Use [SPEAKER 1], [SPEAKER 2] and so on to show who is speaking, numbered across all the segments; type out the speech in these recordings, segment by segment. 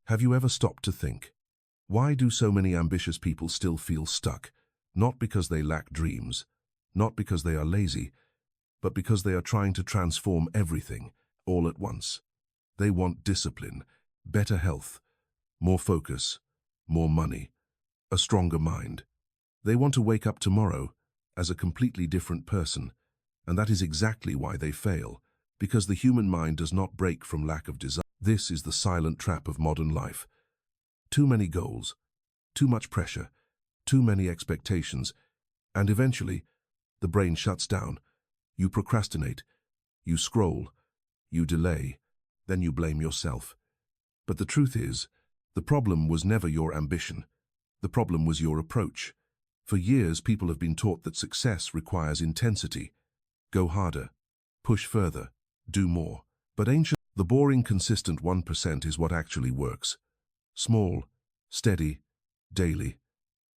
[SPEAKER 1] Have you ever stopped to think? Why do so many ambitious people still feel stuck? Not because they lack dreams, not because they are lazy, but because they are trying to transform everything, all at once. They want discipline, better health, more focus, more money, a stronger mind. They want to wake up tomorrow as a completely different person, and that is exactly why they fail, because the human mind does not break from lack of desire. This is the silent trap of modern life. Too many goals, too much pressure, too many expectations, and eventually, the brain shuts down. You procrastinate, you scroll, you delay, then you blame yourself. But the truth is, the problem was never your ambition. The problem was your approach. For years, people have been taught that success requires intensity. Go harder, push further, do more. But the boring, consistent 1% is what actually works. Small, steady, daily.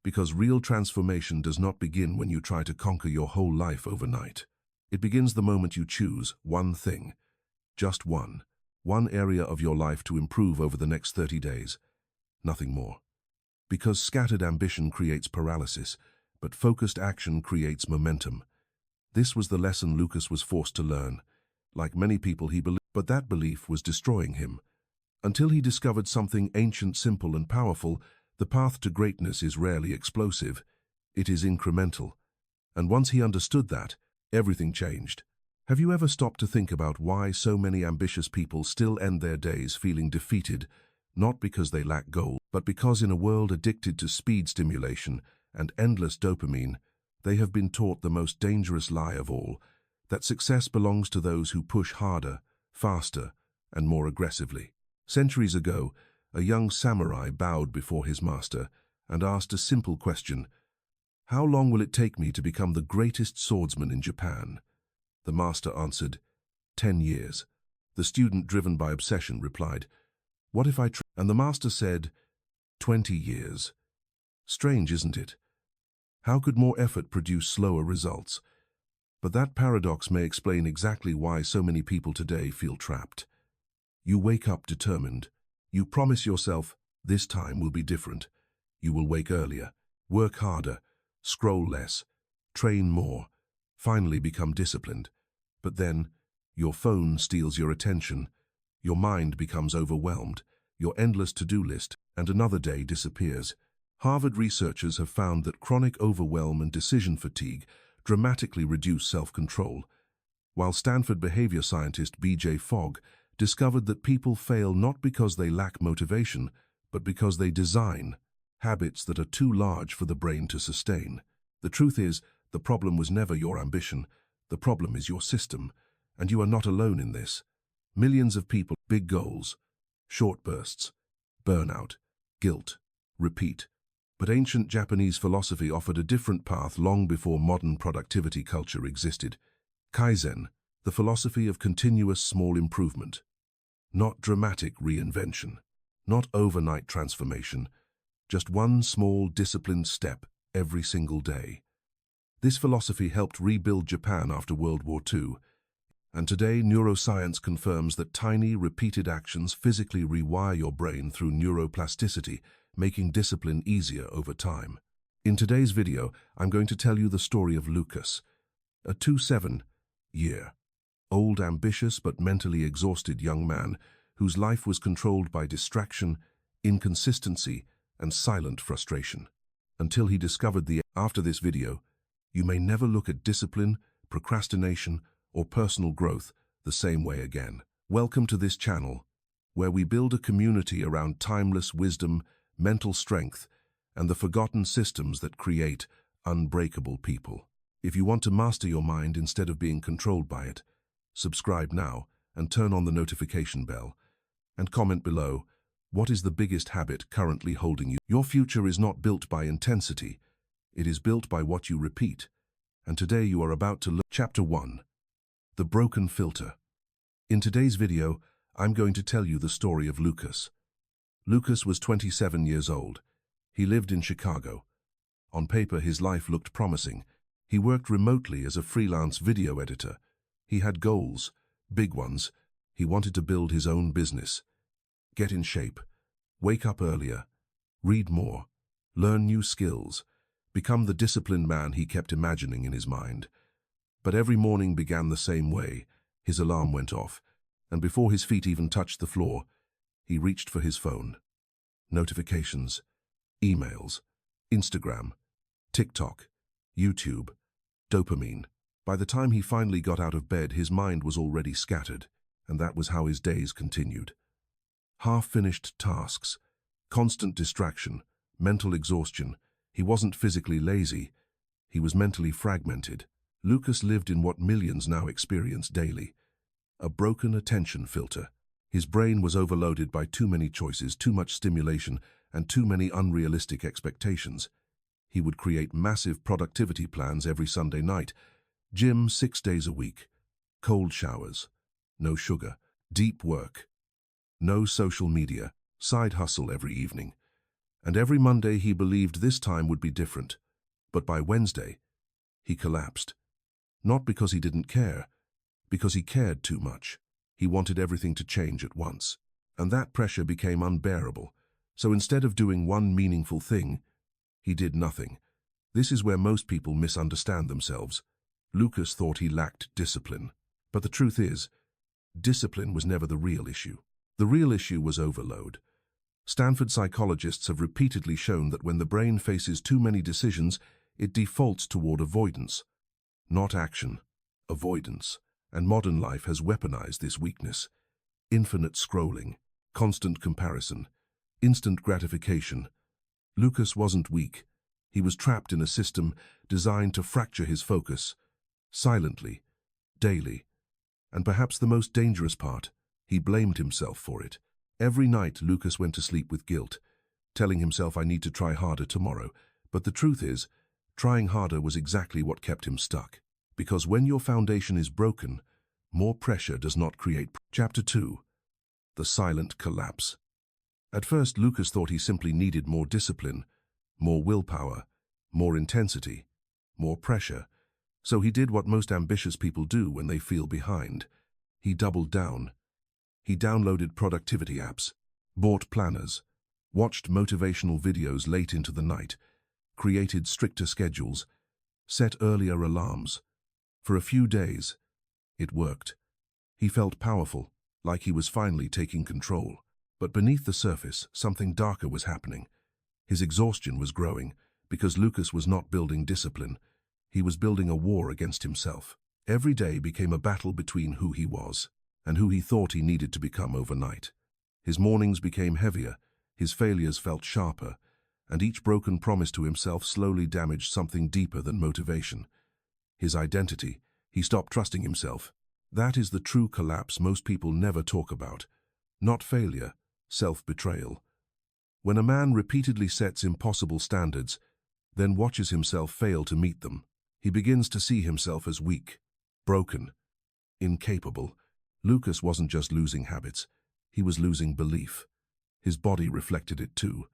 [SPEAKER 1] Because real transformation does not begin when you try to conquer your whole life overnight. It begins the moment you choose one thing, just one area of your life to improve over the next 30 days. Nothing more. Because scattered ambition creates paralysis, but focused action creates momentum. This was the lesson Lucas was forced to learn. Like many people, he believed, but that belief was destroying him. Until he discovered something ancient, simple, and powerful, the path to greatness is rarely explosive. It is incremental. And once he understood that, everything changed. Have you ever stopped to think about why so many ambitious people still end their days feeling defeated, not because they lack goals, but because in a world addicted to speed stimulation and endless dopamine, they have been taught the most dangerous lie of all, that success belongs to those who push harder, faster, and more aggressively. Centuries ago, a young samurai bowed before his master and asked a simple question: "How long will it take me to become the greatest swordsman in Japan?" The master answered, 10 years. The student, driven by obsession, replied, "What if I try?" And the master said, 20 years. Strange, isn't it? How could more effort produce slower results? But that paradox may explain exactly why so many people today feel trapped. You wake up determined. You promise yourself, this time will be different. You will wake earlier, work harder, scroll less, train more, finally become disciplined. But then, your phone steals your attention, your mind becomes overwhelmed, your endless to-do list, and another day disappears. Harvard researchers have found that chronic overwhelm and decision fatigue dramatically reduce self-control, while Stanford behavior scientist B.J. Fogg discovered that people fail not because they lack motivation, but because they design habits that are too large for the brain to sustain. The truth is, the problem was never your ambition. The problem is your system, and you are not alone in this. Millions of people, big goals, short bursts, burnout, guilt, repeat. But ancient Japanese philosophy offered a different path long before modern productivity culture existed. Kaizen, the philosophy of continuous small improvement. Not dramatic reinvention, not overnight transformation, just one small disciplined step every single day. This philosophy helped rebuild Japan after World War II, and today neuroscience confirms that tiny, repeated actions physically rewire your brain through neuroplasticity, making discipline easier over time. In today's video, I'm going to tell you the story of Lucas, a 27-year-old ambitious but mentally exhausted young man whose life was controlled by distraction, inconsistency, and silent frustration. Until he discovered After this video, you may never look at discipline, procrastination, or personal growth the same way again. Welcome to this channel, where we build a community around timeless wisdom, mental strength, and the forgotten systems that create unbreakable people. If you want to master your mind instead of being controlled by it, subscribe now and turn on the notification bell. And comment below, what is the biggest habit currently holding you? Your future is not built by intensity, it is built by what you repeat. And today you are about to learn Chapter 1. The Broken Filter. In today's video, I'm going to tell you the story of Lucas. Lucas was 27 years old. He lived in Chicago. On paper, his life looked promising. He worked remotely as a freelance video editor. He had goals, big ones. He wanted to build his own business, get in shape, Wake up earlier. Read more. Learn new skills. Become the disciplined man he kept imagining in his mind. But every morning began the same way. His alarm went off, and before his feet even touched the floor, he reached for his phone. Notifications, emails, Instagram, TikTok, YouTube, dopamine. By the time he finally got out of bed, his mind was already scattered, and that was how his days continued. Half-finished tasks, constant distraction, mental exhaustion. He wasn't physically lazy, he was mentally fragmented. Lucas lived in what millions now experience daily: a broken attention filter. His brain was overloaded by too many choices, too much stimulation, and too many unrealistic expectations. He would create massive productivity plans every Sunday night, gym 6 days a week, cold showers, no sugar, deep work, no social media, side hustle every evening. And every Monday he believed this time would be different. But by Wednesday, he collapsed. Not because he didn't care, because he cared too much. He wanted everything to change at once. And that pressure became unbearable. So instead of doing one meaningful thing, he did nothing. This is where most people misunderstand themselves. Lucas thought he lacked discipline. But the truth is, discipline was never the real issue. The real issue was overload. Stanford psychologists have repeatedly shown that when the brain faces too many decisions, it defaults toward avoidance. Not action, avoidance. And modern life has weaponized this weakness. Infinite scrolling, constant comparison, instant gratification. Lucas wasn't weak. He was trapped in a system designed to fracture his focus, silently, daily. And perhaps the most dangerous part, he blamed himself for it. Every night Lucas went to sleep with guilt, telling himself, I need to try harder tomorrow. But the truth is, trying harder was exactly what kept him stuck. Because when your foundation is broken, more pressure does not create. Chapter 2. The Silent Collapse. At first, Lucas thought he simply needed more discipline, more willpower, more intensity, more pressure. So he did what most ambitious people do when they feel behind. He doubled down. He downloaded productivity apps, bought planners, watched motivational videos late into the night, created stricter schedules, set earlier alarms. For a few days, it worked. He felt powerful, like he was finally taking control. But beneath the surface, something darker was happening. His exhaustion was growing, because Lucas was not building discipline. He was building a war against himself. Every day became a battle between who he was and who he thought he needed to become overnight. His mornings became heavier, his failures felt sharper, and each broken promise to himself slowly damaged something deeper than motivation. His identity. He stopped trusting himself. That is the true collapse most people never talk about. Not failure, self-betrayal. When a man repeatedly sets impossible standards, then watches himself fail to meet them, he begins to see himself as weak, broken, incapable. Lucas wasn't just losing habits, he was losing belief. His body reflected it too.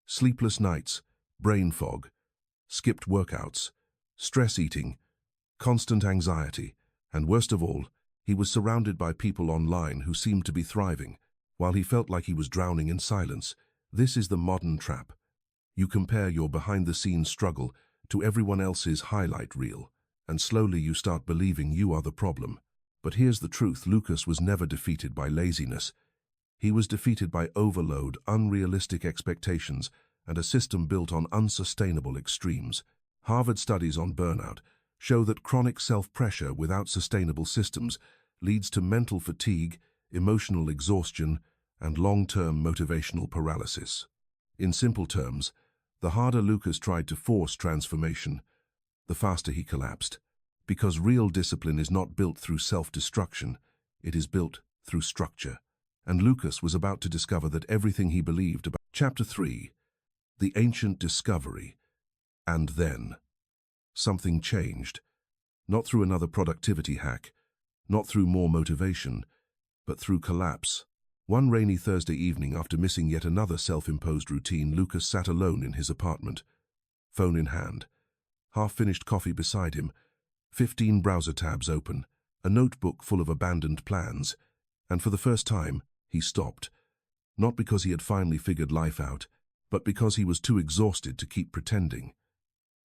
[SPEAKER 1] Sleepless nights, brain fog, skipped workouts, stress eating, constant anxiety, and worst of all, he was surrounded by people online who seemed to be thriving, while he felt like he was drowning in silence. This is the modern trap. You compare your behind-the-scenes struggle to everyone else's highlight reel, and slowly you start believing you are the problem. But here's the truth, Lucas was never defeated by laziness. He was defeated by overload, unrealistic expectations, and a system built on unsustainable extremes. Harvard studies on burnout show that chronic self-pressure without sustainable systems leads to mental fatigue, emotional exhaustion, and long-term motivational paralysis. In simple terms, the harder Lucas tried to force transformation, the faster he collapsed. Because real discipline is not built through self-destruction, it is built through structure. And Lucas was about to discover that everything he believed about. Chapter 3. The Ancient Discovery. And then, something changed. Not through another productivity hack, not through more motivation, but through collapse. One rainy Thursday evening, after missing yet another self-imposed routine, Lucas sat alone in his apartment, phone in hand, half-finished coffee beside him, 15 browser tabs open, a notebook full of abandoned plans, and for the first time, he stopped. not because he had finally figured life out, but because he was too exhausted to keep pretending.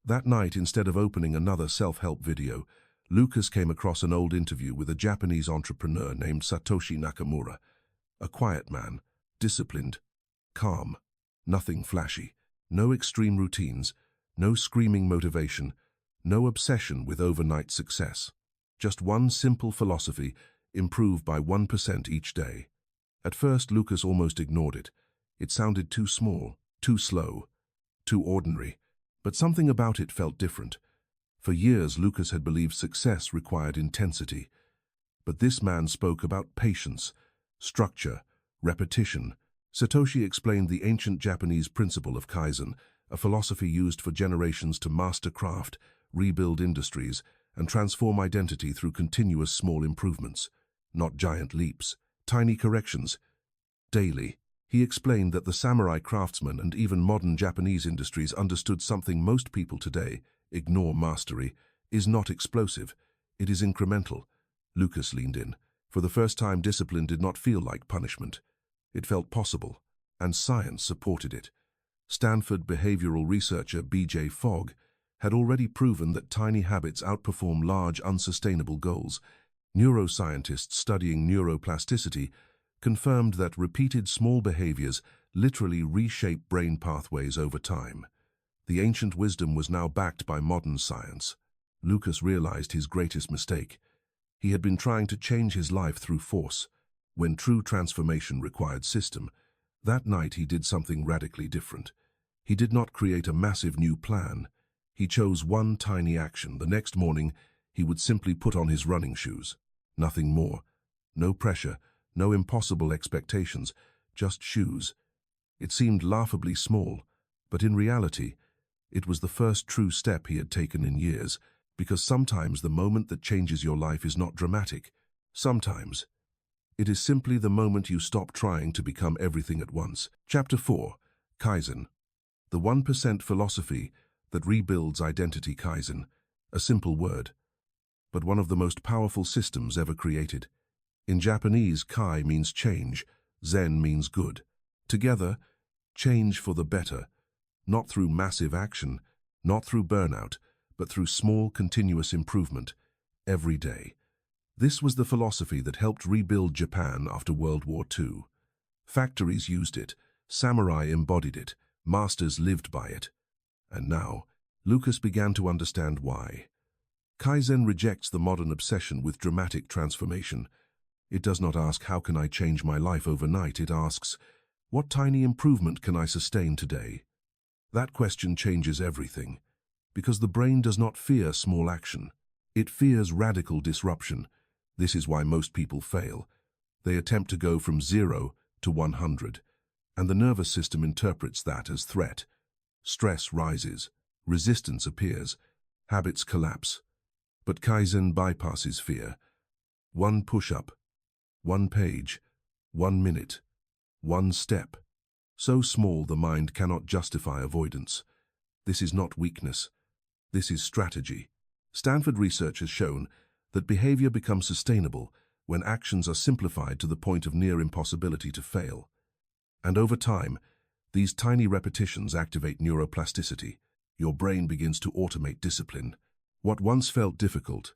[SPEAKER 1] That night, instead of opening another self-help video, Lucas came across an old interview with a Japanese entrepreneur named Satoshi Nakamura, a quiet man, disciplined, calm, nothing flashy, no extreme routines, no screaming motivation, no obsession with overnight success. Just one simple philosophy: improve by 1% each day. At first, Lucas almost ignored it. It sounded too small, too slow, too ordinary. But something about it felt different. For years, Lucas had believed success required intensity. But this man spoke about patience, structure, repetition. Satoshi explained the ancient Japanese principle of Kaizen, a philosophy used for generations to master craft, rebuild industries, and transform identity through continuous small improvements. Not giant leaps, tiny corrections. Daily, he explained that the samurai craftsmen and even modern Japanese industries understood something most people today ignore: mastery is not explosive, it is incremental. Lucas leaned in. For the first time, discipline did not feel like punishment. It felt possible, and science supported it. Stanford behavioral researcher B.J. Fogg had already proven that tiny habits outperform large, unsustainable goals. Neuroscientists studying neuroplasticity confirmed that repeated small behaviors literally reshape brain pathways over time. The ancient wisdom was now backed by modern science. Lucas realized his greatest mistake. He had been trying to change his life through force, when true transformation required system. That night he did something radically different. He did not create a massive new plan. He chose one tiny action. The next morning, he would simply put on his running shoes. Nothing more. No pressure, no impossible expectations, just shoes. It seemed laughably small, but in reality, it was the first true step he had taken in years, because sometimes the moment that changes your life is not dramatic. Sometimes it is simply the moment you stop trying to become everything at once. Chapter 4. Kaizen. The 1% philosophy that rebuilds identity. Kaizen, a simple word, but one of the most powerful systems ever created. In Japanese, Kai means change, Zen means good. Together, change for the better, not through massive action, not through burnout, but through small, continuous improvement, every day. This was the philosophy that helped rebuild Japan after World War II. Factories used it, samurai embodied it, masters lived by it. And now, Lucas began to understand why. Kaizen rejects the modern obsession with dramatic transformation. It does not ask, how can I change my life overnight? It asks, what tiny improvement can I sustain today? That question changes everything, because the brain does not fear small action. It fears radical disruption. This is why most people fail. They attempt to go from 0 to 100, and the nervous system interprets that as threat. Stress rises, resistance appears, habits collapse. But Kaizen bypasses fear. One push-up, one page, 1 minute, one step. So small the mind cannot justify avoidance. This is not weakness. This is strategy. Stanford research has shown that behavior becomes sustainable when actions are simplified to the point of near impossibility to fail. And over time, these tiny repetitions activate neuroplasticity. Your brain begins to automate discipline. What once felt difficult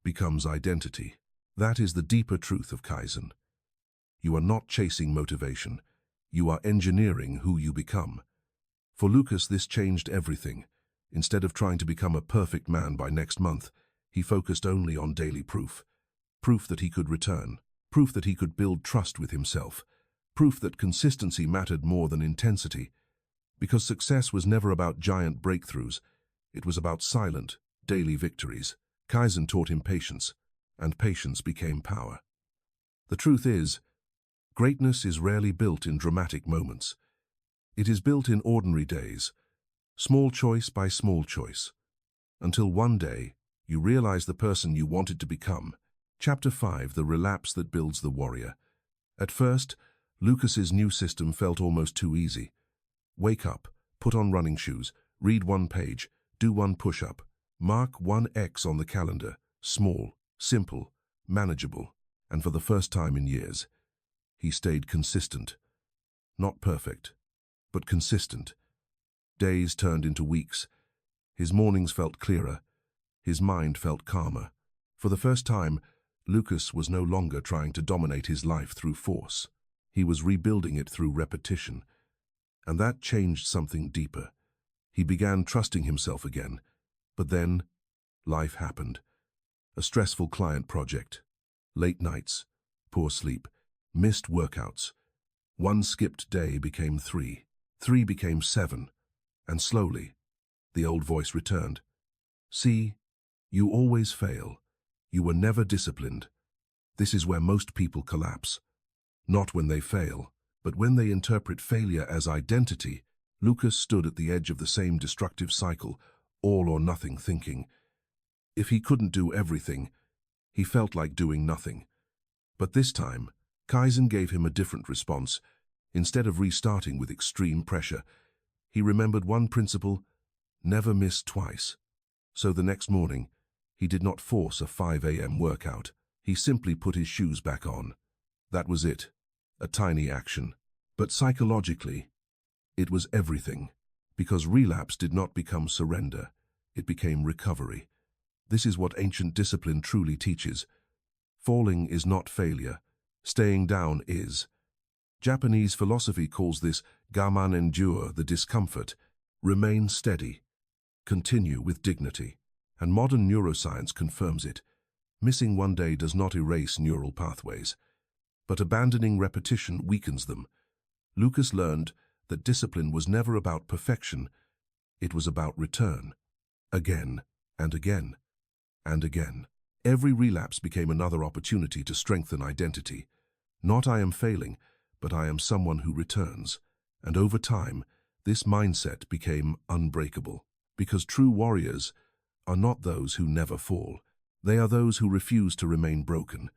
[SPEAKER 1] becomes identity. That is the deeper truth of Kaizen. You are not chasing motivation. You are engineering who you become. For Lucas, this changed everything. Instead of trying to become a perfect man by next month, he focused only on daily proof. Proof that he could return. Proof that he could build trust with himself. Proof that consistency mattered more than intensity. Because success was never about giant breakthroughs. It was about silent, daily victories. Kaizen taught him patience, and patience became power. The truth is, greatness is rarely built in dramatic moments. It is built in ordinary days, small choice by small choice, until one day you realize the person you wanted to become. Chapter 5. The relapse that builds the warrior. At first, Lucas's new system felt almost too easy. Wake up, put on running shoes, read 1 page, do 1 push-up, mark 1 X on the calendar. Small, simple, manageable, and for the first time in years, he stayed consistent. Not perfect, but consistent. Days turned into weeks. His mornings felt clearer. His mind felt calmer. For the first time, Lucas was no longer trying to dominate his life through force. He was rebuilding it through repetition. And that changed something deeper. He began trusting himself again. But then, life happened. A stressful client project. Late nights, poor sleep, missed workouts. One skipped day became 3. 3 became 7. And slowly, the old voice returned. See, you always fail. You were never disciplined. This is where most people collapse. Not when they fail, but when they interpret failure as identity. Lucas stood at the edge of the same destructive cycle, all or nothing thinking. If he couldn't do everything, he felt like doing nothing. But this time, Kaizen gave him a different response. Instead of restarting with extreme pressure, he remembered one principle: never miss twice. So the next morning, he did not force a 5 a.m. workout. He simply put his shoes back on. That was it, a tiny action. But psychologically, it was everything, because relapse did not become surrender, it became recovery. This is what ancient discipline truly teaches. Falling is not failure, staying down is. Japanese philosophy calls this gaman, endure the discomfort, remain steady, continue with dignity. And modern neuroscience confirms it. Missing one day does not erase neural pathways, but abandoning repetition weakens them. Lucas learned that discipline was never about perfection, it was about return. Again and again and again. Every relapse became another opportunity to strengthen identity. Not I am failing, but I am someone who returns. And over time, this mindset became unbreakable. Because true warriors are not those who never fall. They are those who refuse to remain broken.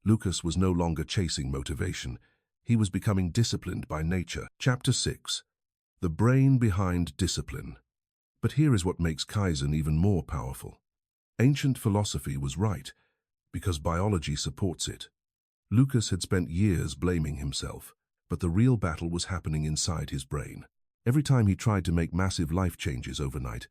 [SPEAKER 1] Lucas was no longer chasing motivation. He was becoming disciplined by nature. Chapter 6. The brain behind discipline. But here is what makes Kaizen even more powerful. Ancient philosophy was right, because biology supports it. Lucas had spent years blaming himself, but the real battle was happening inside his brain. Every time he tried to make massive life changes overnight,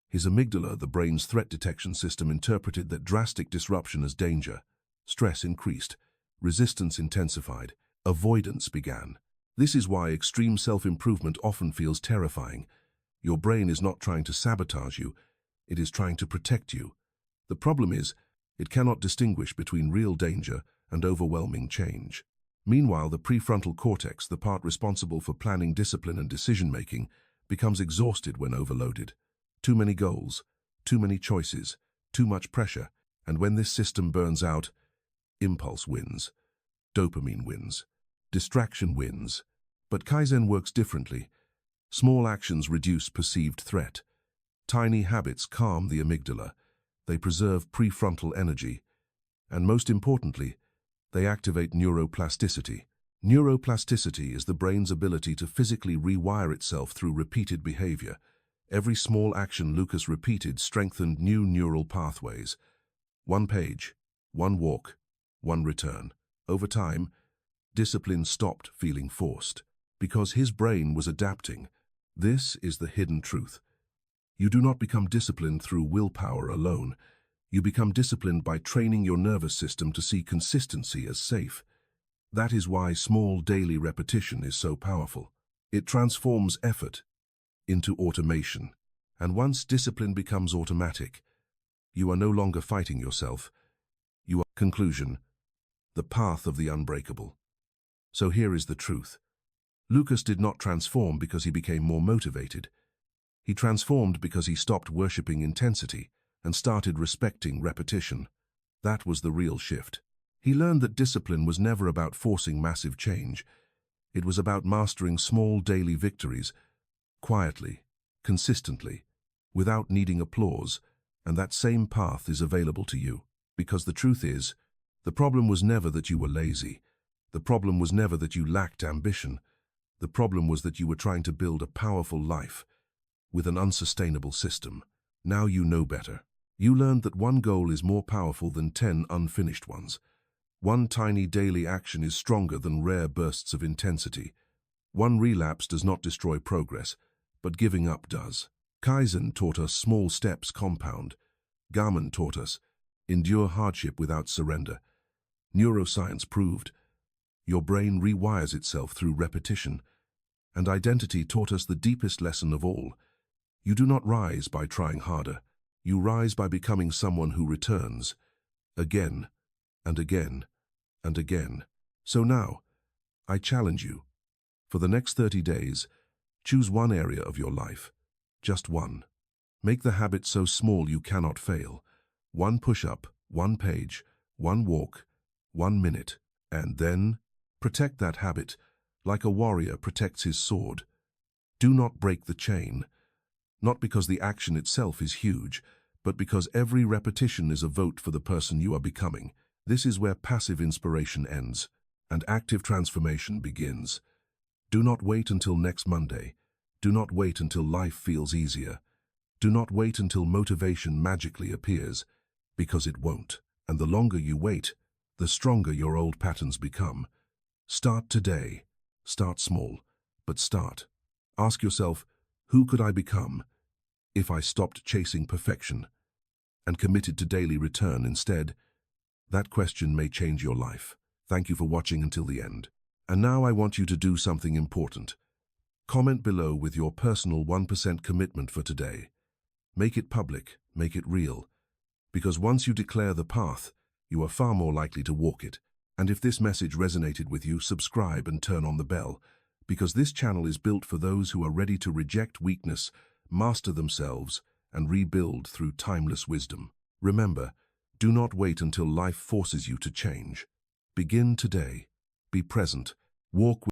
[SPEAKER 1] his amygdala, the brain's threat detection system, interpreted that drastic disruption as danger. Stress increased, resistance intensified, avoidance began. This is why extreme self-improvement often feels terrifying. Your brain is not trying to sabotage you, it is trying to protect you. The problem is, it cannot distinguish between real danger and overwhelming change. Meanwhile, the prefrontal cortex, the part responsible for planning, discipline, and decision-making, becomes exhausted when overloaded. Too many goals, too many choices, too much pressure, and when this system burns out, impulse wins, dopamine wins, distraction wins. But Kaizen works differently. Small actions reduce perceived threat. Tiny habits calm the amygdala. They preserve prefrontal energy. And most importantly, they activate neuroplasticity. Neuroplasticity is the brain's ability to physically rewire itself through repeated behavior. Every small action Lucas repeated strengthened new neural pathways. One page, one walk, one return. Over time, discipline stopped feeling forced, because his brain was adapting. This is the hidden truth. You do not become disciplined through willpower alone. You become disciplined by training your nervous system to see consistency as safe. That is why small daily repetition is so powerful. It transforms effort into automation. And once discipline becomes automatic, you are no longer fighting yourself. You are. Conclusion. The path of the unbreakable. So here is the truth. Lucas did not transform because he became more motivated. He transformed because he stopped worshipping intensity and started respecting repetition. That was the real shift. He learned that discipline was never about forcing massive change. It was about mastering small daily victories, quietly, consistently, without needing applause, and that same path is available to you. Because the truth is, the problem was never that you were lazy. The problem was never that you lacked ambition. The problem was that you were trying to build a powerful life with an unsustainable system. Now you know better. You learned that one goal is more powerful than 10 unfinished ones. One tiny daily action is stronger than rare bursts of intensity. One relapse does not destroy progress, but giving up does. Kaizen taught us small steps compound. Garmin taught us endure hardship without surrender. Neuroscience proved your brain rewires itself through repetition. And identity taught us the deepest lesson of all. You do not rise by trying harder. You rise by becoming someone who returns. Again, and again, and again. So now, I challenge you. For the next 30 days, choose one area of your life. Just one. Make the habit so small you cannot fail. One push-up, one page, one walk, 1 minute. And then, protect that habit like a warrior protects his sword. Do not break the chain. Not because the action itself is huge, but because every repetition is a vote for the person you are becoming. This is where passive inspiration ends and active transformation begins. Do not wait until next Monday. Do not wait until life feels easier. Do not wait until motivation magically appears, because it won't. And the longer you wait, the stronger your old patterns become. Start today. Start small, but start. Ask yourself, who could I become if I stopped chasing perfection and committed to daily return instead? That question may change your life. Thank you for watching until the end. And now I want you to do something important. Comment below with your personal 1% commitment for today. Make it public, make it real. Because once you declare the path, you are far more likely to walk it. And if this message resonated with you, subscribe and turn on the bell. Because this channel is built for those who are ready to reject weakness, master themselves, and rebuild through timeless wisdom. Remember, do not wait until life forces you to change. Begin today. Be present. Walk with